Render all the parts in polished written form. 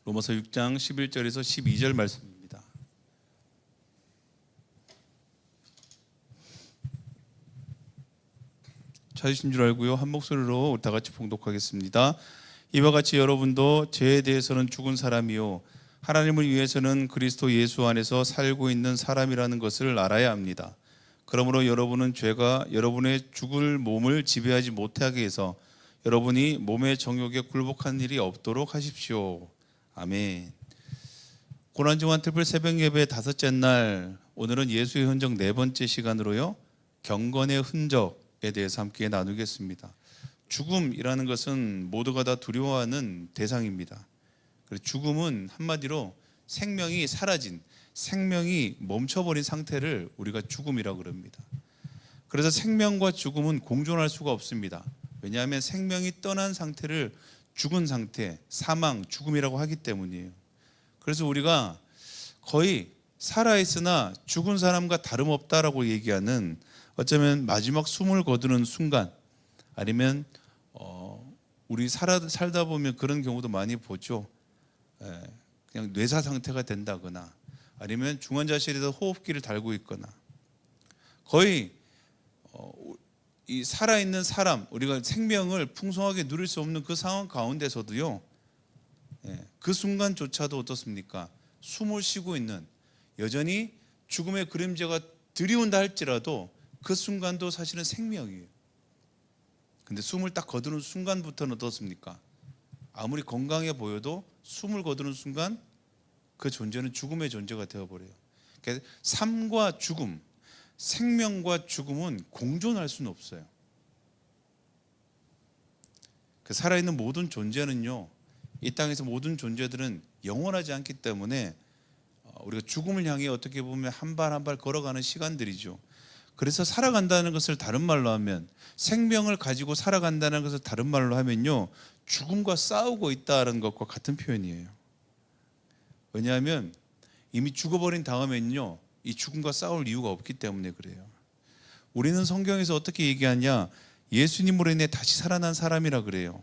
로마서 6장 11절에서 12절 말씀입니다. 찾으신 줄 알고요. 한 목소리로 다 같이 봉독하겠습니다. 이와 같이 여러분도 죄에 대해서는 죽은 사람이요 하나님을 위해서는 그리스도 예수 안에서 살고 있는 사람이라는 것을 알아야 합니다. 그러므로 여러분은 죄가 여러분의 죽을 몸을 지배하지 못하게 해서 여러분이 몸의 정욕에 굴복한 일이 없도록 하십시오. 아멘. 고난주간 특별 새벽 예배 다섯째 날, 오늘은 예수의 흔적 네 번째 시간으로요, 경건의 흔적에 대해서 함께 나누겠습니다. 죽음이라는 것은 모두가 다 두려워하는 대상입니다. 죽음은 한마디로 생명이 사라진, 생명이 멈춰버린 상태를 우리가 죽음이라고 그럽니다. 그래서 생명과 죽음은 공존할 수가 없습니다. 왜냐하면 생명이 떠난 상태를 죽은 상태, 사망, 죽음이라고 하기 때문이에요. 그래서 우리가 거의 살아있으나 죽은 사람과 다름없다라고 얘기하는, 어쩌면 마지막 숨을 거두는 순간, 아니면 우리 살다 보면 그런 경우도 많이 보죠. 그냥 뇌사 상태가 된다거나 아니면 중환자실에서 호흡기를 달고 있거나, 거의 이 살아있는 사람, 우리가 생명을 풍성하게 누릴 수 없는 그 상황 가운데서도요, 그 순간조차도 어떻습니까? 숨을 쉬고 있는, 여전히 죽음의 그림자가 들이온다 할지라도 그 순간도 사실은 생명이에요. 근데 숨을 딱 거두는 순간부터는 어떻습니까? 아무리 건강해 보여도 숨을 거두는 순간 그 존재는 죽음의 존재가 되어버려요. 그러니까 삶과 죽음, 생명과 죽음은 공존할 수는 없어요. 그 살아있는 모든 존재는요, 이 땅에서 모든 존재들은 영원하지 않기 때문에 우리가 죽음을 향해 어떻게 보면 한 발 한 발 걸어가는 시간들이죠. 그래서 살아간다는 것을 다른 말로 하면, 생명을 가지고 살아간다는 것을 다른 말로 하면요, 죽음과 싸우고 있다는 것과 같은 표현이에요. 왜냐하면 이미 죽어버린 다음에는요, 이 죽음과 싸울 이유가 없기 때문에 그래요. 우리는 성경에서 어떻게 얘기하냐, 예수님으로 인해 다시 살아난 사람이라 그래요.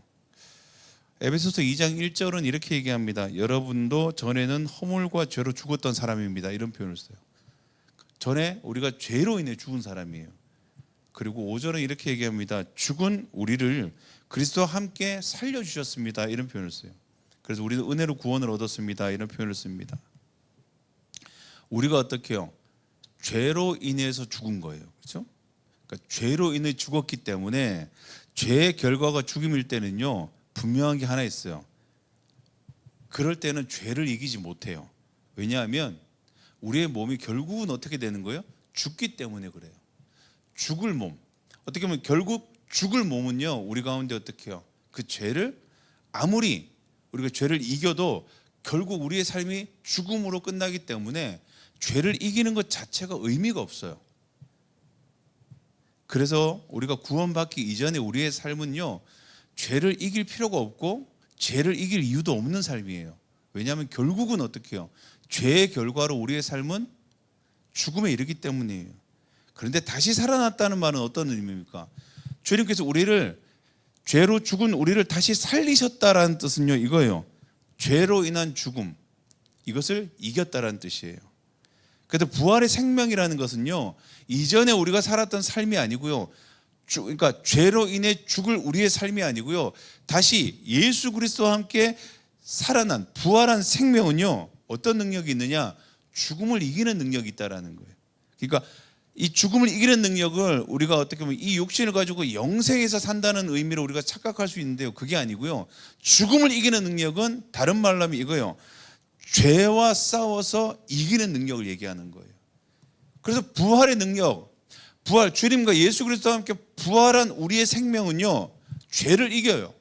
에베소서 2장 1절은 이렇게 얘기합니다. 여러분도 전에는 허물과 죄로 죽었던 사람입니다. 이런 표현을 써요. 전에 우리가 죄로 인해 죽은 사람이에요. 그리고 5절은 이렇게 얘기합니다. 죽은 우리를 그리스도와 함께 살려주셨습니다. 이런 표현을 써요. 그래서 우리는 은혜로 구원을 얻었습니다. 이런 표현을 씁니다. 우리가 어떻게 해요? 죄로 인해서 죽은 거예요. 그렇죠? 그러니까 죄로 인해 죽었기 때문에 죄의 결과가 죽음일 때는요, 분명한 게 하나 있어요. 그럴 때는 죄를 이기지 못해요. 왜냐하면 우리의 몸이 결국은 어떻게 되는 거예요? 죽기 때문에 그래요. 죽을 몸. 어떻게 보면 결국 죽을 몸은요, 우리 가운데 어떻게 해요? 그 죄를, 아무리 우리가 죄를 이겨도 결국 우리의 삶이 죽음으로 끝나기 때문에 죄를 이기는 것 자체가 의미가 없어요. 그래서 우리가 구원받기 이전에 우리의 삶은요, 죄를 이길 필요가 없고 죄를 이길 이유도 없는 삶이에요. 왜냐하면 결국은 어떻게 해요? 죄의 결과로 우리의 삶은 죽음에 이르기 때문이에요. 그런데 다시 살아났다는 말은 어떤 의미입니까? 주님께서 우리를, 죄로 죽은 우리를 다시 살리셨다라는 뜻은요, 이거예요. 죄로 인한 죽음, 이것을 이겼다라는 뜻이에요. 그래서 부활의 생명이라는 것은요, 이전에 우리가 살았던 삶이 아니고요, 그러니까 죄로 인해 죽을 우리의 삶이 아니고요, 다시 예수 그리스도와 함께 살아난 부활한 생명은요, 어떤 능력이 있느냐? 죽음을 이기는 능력이 있다라는 거예요. 그러니까 이 죽음을 이기는 능력을 우리가 어떻게 보면 이 육신을 가지고 영생에서 산다는 의미로 우리가 착각할 수 있는데요, 그게 아니고요, 죽음을 이기는 능력은 다른 말로 하면 이거예요. 죄와 싸워서 이기는 능력을 얘기하는 거예요. 그래서 부활의 능력, 부활, 주님과 예수 그리스도와 함께 부활한 우리의 생명은요, 죄를 이겨요.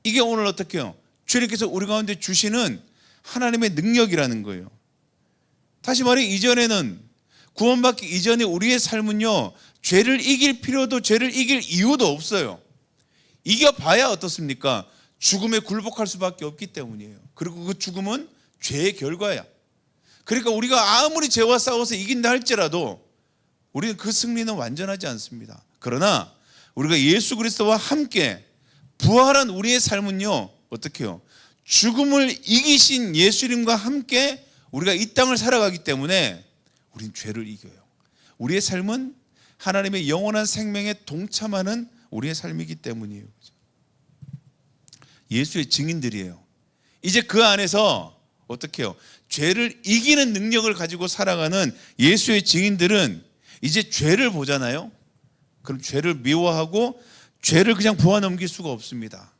이게 오늘 어떻게 해요? 주님께서 우리 가운데 주시는 하나님의 능력이라는 거예요. 다시 말해, 이전에는, 구원받기 이전에 우리의 삶은요, 죄를 이길 필요도, 죄를 이길 이유도 없어요. 이겨봐야 어떻습니까? 죽음에 굴복할 수밖에 없기 때문이에요. 그리고 그 죽음은 죄의 결과야. 그러니까 우리가 아무리 죄와 싸워서 이긴다 할지라도 우리는 그 승리는 완전하지 않습니다. 그러나 우리가 예수 그리스도와 함께 부활한 우리의 삶은요, 어떻게 해요? 죽음을 이기신 예수님과 함께 우리가 이 땅을 살아가기 때문에 우린 죄를 이겨요. 우리의 삶은 하나님의 영원한 생명에 동참하는 우리의 삶이기 때문이에요. 예수의 증인들이에요. 이제 그 안에서 어떻게 해요? 죄를 이기는 능력을 가지고 살아가는 예수의 증인들은 이제 죄를 보잖아요. 그럼 죄를 미워하고 죄를 그냥 보아 넘길 수가 없습니다.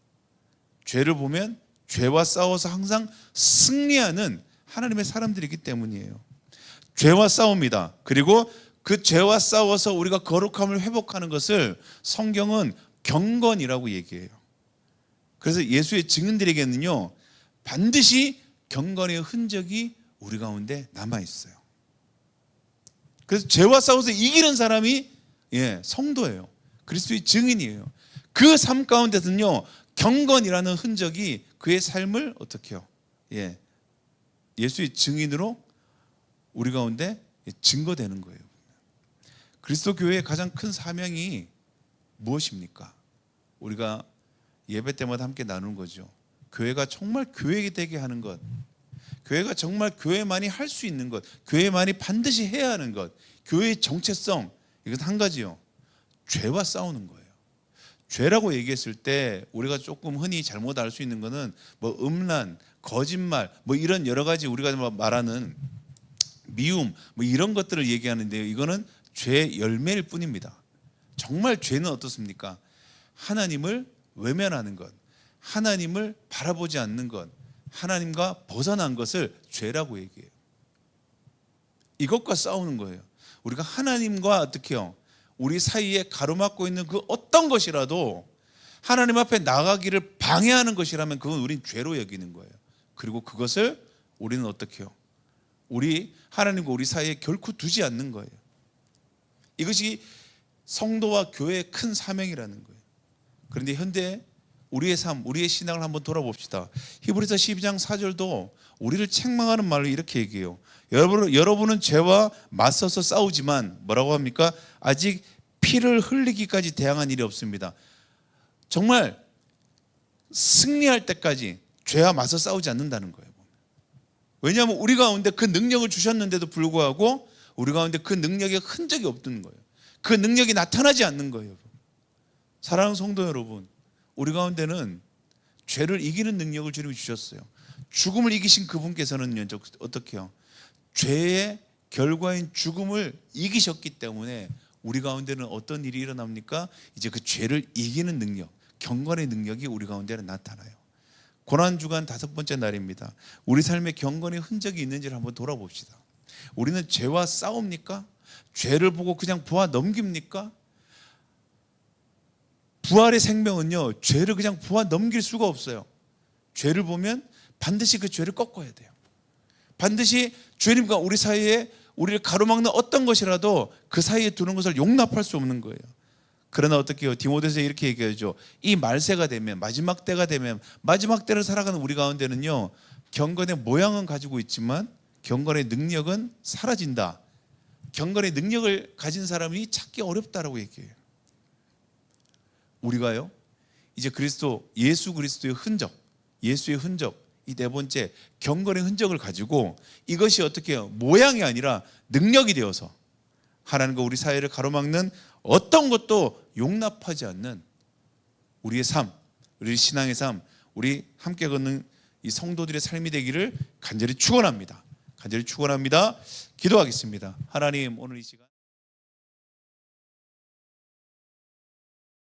죄를 보면 죄와 싸워서 항상 승리하는 하나님의 사람들이기 때문이에요. 죄와 싸웁니다. 그리고 그 죄와 싸워서 우리가 거룩함을 회복하는 것을 성경은 경건이라고 얘기해요. 그래서 예수의 증인들에게는요, 반드시 경건의 흔적이 우리 가운데 남아있어요. 그래서 죄와 싸워서 이기는 사람이 성도예요. 그리스도의 증인이에요. 그 삶 가운데서는요, 경건이라는 흔적이 그의 삶을 어떻게 해요? 예수의 증인으로 우리 가운데 증거되는 거예요. 그리스도 교회의 가장 큰 사명이 무엇입니까? 우리가 예배 때마다 함께 나누는 거죠. 교회가 정말 교회가 되게 하는 것, 교회가 정말 교회만이 할 수 있는 것, 교회만이 반드시 해야 하는 것, 교회의 정체성, 이건 한 가지요. 죄와 싸우는 거예요. 죄라고 얘기했을 때 우리가 조금 흔히 잘못 알 수 있는 거는 뭐 음란, 거짓말, 뭐 이런 여러 가지 우리가 말하는 미움, 뭐 이런 것들을 얘기하는데요. 이거는 죄의 열매일 뿐입니다. 정말 죄는 어떻습니까? 하나님을 외면하는 것, 하나님을 바라보지 않는 것, 하나님과 벗어난 것을 죄라고 얘기해요. 이것과 싸우는 거예요. 우리가 하나님과 어떻게 해요? 우리 사이에 가로막고 있는 그 어떤 것이라도 하나님 앞에 나가기를 방해하는 것이라면 그건 우린 죄로 여기는 거예요. 그리고 그것을 우리는 어떻게 해요? 우리 하나님과 우리 사이에 결코 두지 않는 거예요. 이것이 성도와 교회의 큰 사명이라는 거예요. 그런데 현대 우리의 삶, 우리의 신앙을 한번 돌아봅시다. 히브리서 12장 4절도 우리를 책망하는 말로 이렇게 얘기해요. 여러분은 죄와 맞서서 싸우지만 뭐라고 합니까? 아직 피를 흘리기까지 대항한 일이 없습니다. 정말 승리할 때까지 죄와 맞서 싸우지 않는다는 거예요. 왜냐하면 우리 가운데 그 능력을 주셨는데도 불구하고 우리 가운데 그 능력의 흔적이 없는 거예요. 그 능력이 나타나지 않는 거예요. 사랑하는 성도 여러분, 우리 가운데는 죄를 이기는 능력을 주님이 주셨어요. 죽음을 이기신 그분께서는 어떻게 해요? 죄의 결과인 죽음을 이기셨기 때문에 우리 가운데는 어떤 일이 일어납니까? 이제 그 죄를 이기는 능력, 경건의 능력이 우리 가운데는 나타나요. 고난주간 5번째 날입니다. 우리 삶에 경건의 흔적이 있는지를 한번 돌아봅시다. 우리는 죄와 싸웁니까? 죄를 보고 그냥 보아 넘깁니까? 부활의 생명은요, 죄를 그냥 보아 넘길 수가 없어요. 죄를 보면 반드시 그 죄를 꺾어야 돼요. 반드시 주님과 우리 사이에 우리를 가로막는 어떤 것이라도 그 사이에 두는 것을 용납할 수 없는 거예요. 그러나 어떻게 해요? 디모데서 이렇게 얘기하죠. 이 말세가 되면, 마지막 때가 되면, 마지막 때를 살아가는 우리 가운데는요, 경건의 모양은 가지고 있지만 경건의 능력은 사라진다. 경건의 능력을 가진 사람이 찾기 어렵다라고 얘기해요. 우리가요, 이제 예수 그리스도의 흔적, 예수의 흔적, 이 네 번째 경건의 흔적을 가지고 이것이 어떻게 해요? 모양이 아니라 능력이 되어서 하나님과 우리 사이를 가로막는 어떤 것도 용납하지 않는 우리의 삶, 우리 신앙의 삶, 우리 함께 걷는 이 성도들의 삶이 되기를 간절히 축원합니다. 간절히 축원합니다. 기도하겠습니다. 하나님, 오늘 이 시간